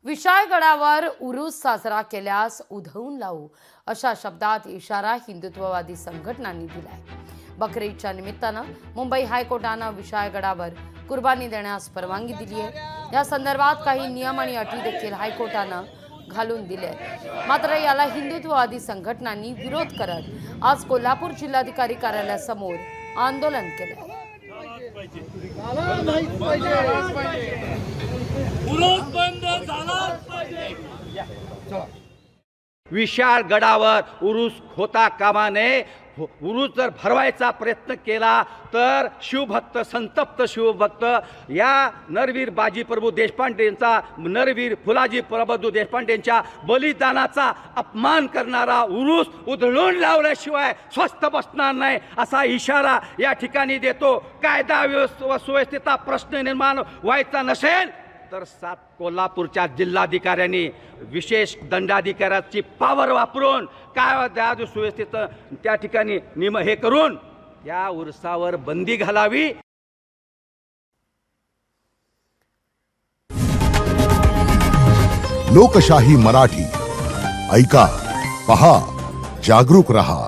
विशाळगडावर उरूस साजरा केल्यास उधळून लावू अशा शब्दात इशारा हिंदुत्ववादी संघटनांनी दिलाय। बकरी ईदच्या निमित्तानं मुंबई हायकोर्टानं विशाळगडावर कुर्बानी देण्यास परवानगी दिली आहे। या संदर्भात काही नियम आणि अटी देखील हायकोर्टानं घालून दिले। मात्र याला हिंदुत्ववादी संघटनांनी विरोध करत आज कोल्हापूर जिल्हाधिकारी कार्यालयासमोर आंदोलन केलं। विशाळगडावर उरूस होता कामा नये। उरूस जर भरवायचा प्रयत्न केला तर शिवभक्त, संतप्त शिवभक्त या नरवीर बाजीप्रभू देशपांडेंचा, नरवीर फुलाजी प्रभू देशपांडेंच्या बलिदानाचा अपमान करणारा उरूस उधळून लावल्याशिवाय स्वस्थ बसणार नाही असा इशारा या ठिकाणी देतो। कायदा सुव्यवस्थेचा प्रश्न निर्माण व्हायचा नसेल तर 7 कोल्हापूरच्या जिल्हाधिकाऱ्यांनी विशेष दंडाधिकाऱ्याची पावर वापरून कायदा सुव्यवस्थेचं त्या ठिकाणी हे करून या उरसावर बंदी घालावी। लोकशाही मराठी ऐका, पहा, जागरूक रहा।